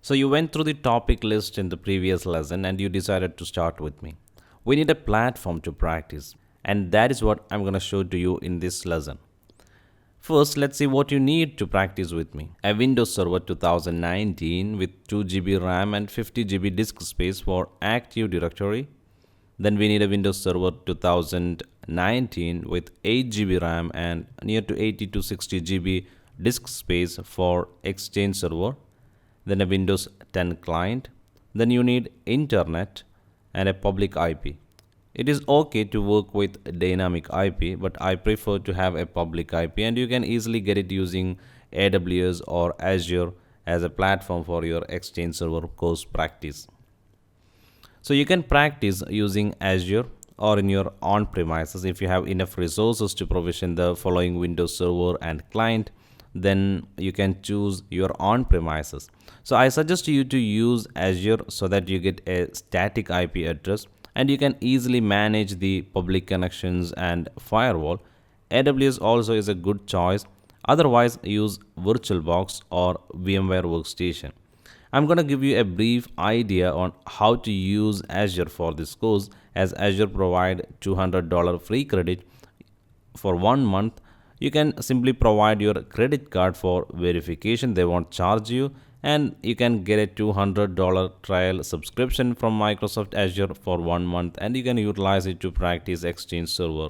So you went through the topic list in the previous lesson and you decided to start with me. We need a platform to practice, and that is what I'm going to show to you in this lesson. First, let's see what you need to practice with me. A Windows Server 2019 with 2 GB RAM and 50 GB disk space for Active Directory. Then we need a Windows Server 2019 with 8 GB RAM and near to 80 to 60 GB disk space for Exchange Server. Then a Windows 10 client. Then you need internet and a public IP. It is okay to work with dynamic IP, but I prefer to have a public IP, and you can easily get it using AWS or Azure as a platform for your Exchange Server course practice. So you can practice using Azure or in your on premises if you have enough resources to provision the following Windows Server and client. Then you can choose your on premises. So I suggest you to use Azure so that you get a static IP address and you can easily manage the public connections and firewall. AWS also is a good choice. Otherwise, use VirtualBox or VMware Workstation. I'm going to give you a brief idea on how to use Azure for this course, as Azure provide $200 free credit for 1 month. You can simply provide your credit card for verification. They won't charge you, and you can get a $200 trial subscription from Microsoft Azure for 1 month, and you can utilize it to practice Exchange Server.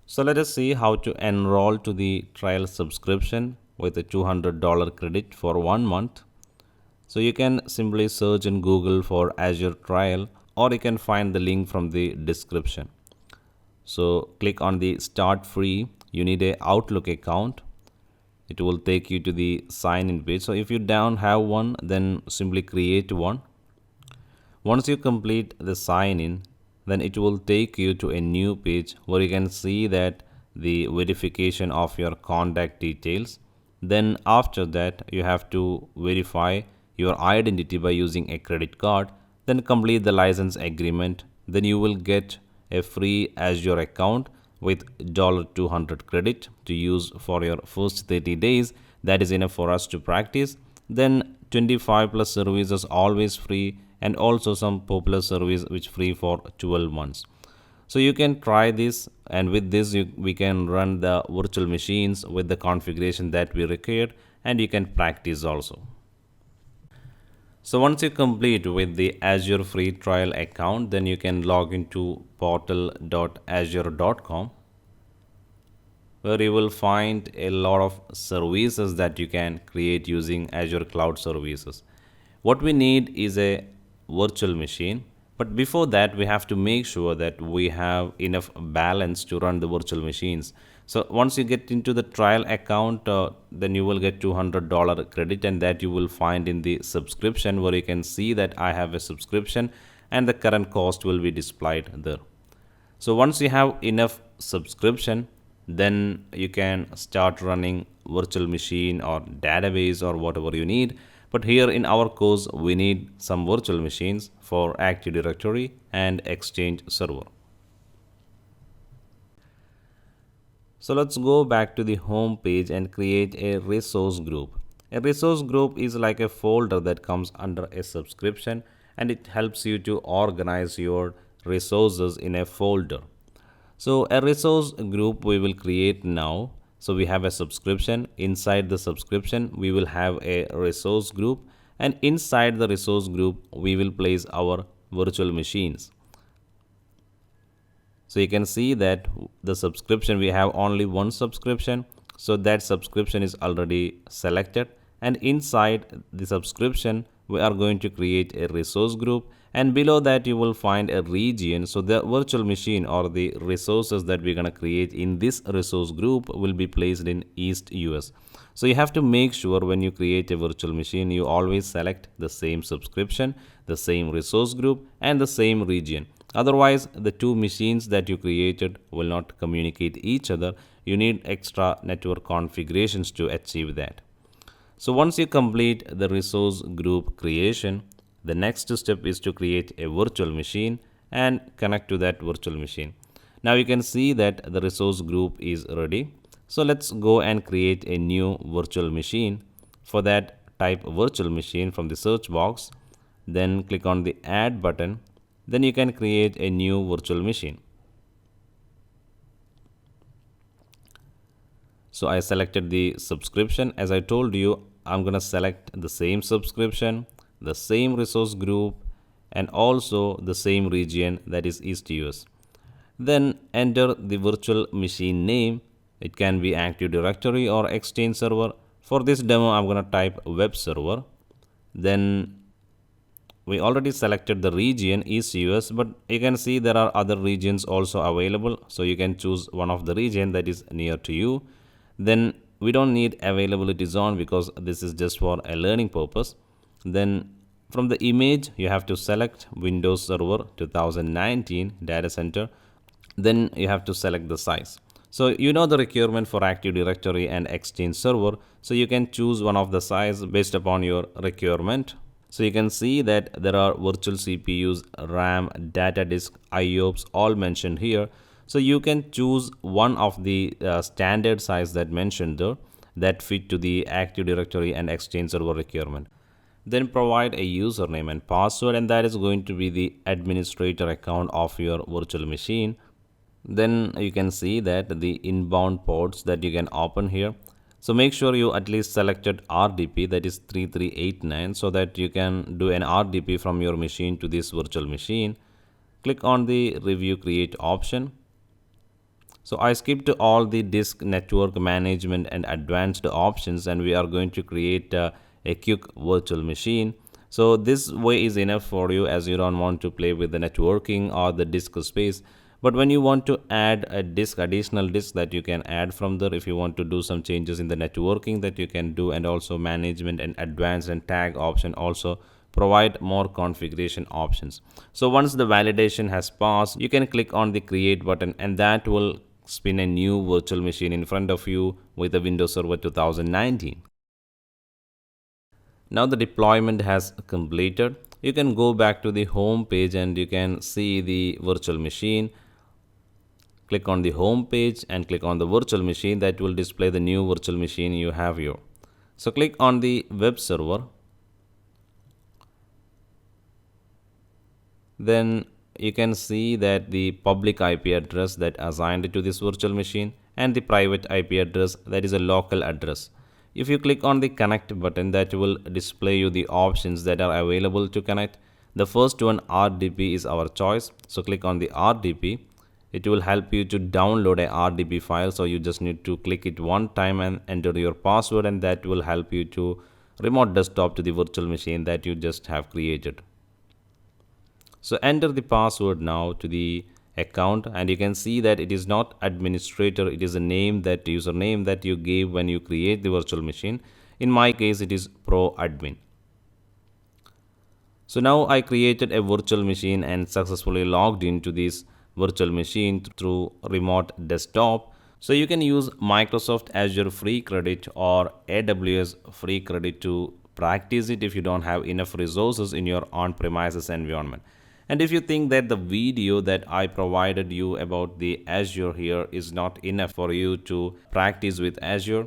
So let us see how to enroll to the trial subscription with a $200 credit for 1 month. So you can simply search in Google for Azure trial, or you can find the link from the description. So click on the start free. You need a Outlook account. It will take you to the sign in page. So if you don't have one, then simply create one. Once you complete the sign in, then it will take you to a new page where you can see that the verification of your contact details. Then after that, you have to verify your identity by using a credit card. Then complete the license agreement. Then you will get a free Azure account with $200 credit to use for your first 30 days. That is enough for us to practice. Then 25 plus services always free, and also some popular service which free for 12 months. So you can try this, and with this we can run the virtual machines with the configuration that we required, and you can practice also. So once you complete with the Azure free trial account, then you can log into portal.azure.com, where you will find a lot of services that you can create using Azure Cloud Services. What we need is a virtual machine, but before that we have to make sure that we have enough balance to run the virtual machines. So once you get into the trial account, then you will get $200 credit, and that you will find in the subscription, where you can see that I have a subscription and the current cost will be displayed there. So once you have enough subscription, then you can start running virtual machine or database or whatever you need. But here in our course, we need some virtual machines for Active Directory and Exchange Server. So let's go back to the home page and create a resource group. A resource group is like a folder that comes under a subscription, and it helps you to organize your resources in a folder. So a resource group we will create now. So we have a subscription. Inside the subscription, we will have a resource group, and inside the resource group, we will place our virtual machines. So you can see that the subscription, we have only one subscription. So that subscription is already selected, and inside the subscription, we are going to create a resource group, and below that you will find a region. So the virtual machine or the resources that we're going to create in this resource group will be placed in East US. So you have to make sure when you create a virtual machine, you always select the same subscription, the same resource group, and the same region. Otherwise, the two machines that you created will not communicate each other. You need extra network configurations to achieve that. So once you complete the resource group creation, the next step is to create a virtual machine and connect to that virtual machine. Now you can see that the resource group is ready. So let's go and create a new virtual machine. For that, type virtual machine from the search box, then click on the add button, then you can create a new virtual machine. So I selected the subscription. As I told you, I'm going to select the same subscription, the same resource group, and also the same region, that is East US. Then enter the virtual machine name. It can be Active Directory or Exchange Server. For this demo, I'm going to type web server. Then we already selected the region East US, but you can see there are other regions also available. So you can choose one of the region that is near to you. Then we don't need availability zone because this is just for a learning purpose. Then from the image, you have to select Windows Server 2019 data center. Then you have to select the size. So you know the requirement for Active Directory and Exchange Server. So you can choose one of the size based upon your requirement. So you can see that there are virtual CPUs, RAM, data disk, IOPS all mentioned here. So you can choose one of the standard size that mentioned there that fit to the Active Directory and Exchange Server requirement. Then provide a username and password, and that is going to be the administrator account of your virtual machine. Then you can see that the inbound ports that you can open here. So make sure you at least selected RDP, that is 3389, so that you can do an RDP from your machine to this virtual machine. Click on the review create option. So I skipped all the disk network management and advanced options, and we are going to create a quick virtual machine. So this way is enough for you, as you don't want to play with the networking or the disk space. But when you want to add a disk, additional disk that you can add from there, if you want to do some changes in the networking that you can do, and also management and advanced and tag option also provide more configuration options. So once the validation has passed, you can click on the create button, and that will spin a new virtual machine in front of you with a Windows Server 2019. Now the deployment has completed. You can go back to the home page and you can see the virtual machine. Click on the home page and click on the virtual machine. That will display the new virtual machine you have here. So click on the web server. Then you can see that the public IP address that assigned to this virtual machine and the private IP address that is a local address. If you click on the connect button, that will display you the options that are available to connect. The first one, RDP, is our choice. So click on the RDP. It will help you to download a RDP file. So you just need to click it one time and enter your password, and that will help you to remote desktop to the virtual machine that you just have created. So enter the password now to the account, and you can see that it is not administrator, it is a name, that username that you gave when you create the virtual machine. In my case, it is pro admin. So now I created a virtual machine and successfully logged into this virtual machine through remote desktop. So you can use Microsoft Azure free credit or AWS free credit to practice it if you don't have enough resources in your on-premises environment. And if you think that the video that I provided you about the Azure here is not enough for you to practice with Azure,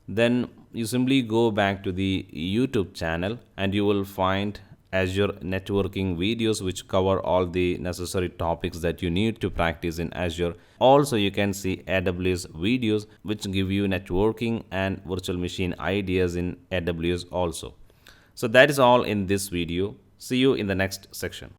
then you simply go back to the YouTube channel and you will find Azure networking videos which cover all the necessary topics that you need to practice in Azure. Also, you can see AWS videos which give you networking and virtual machine ideas in AWS also. So that is all in this video. See you in the next section.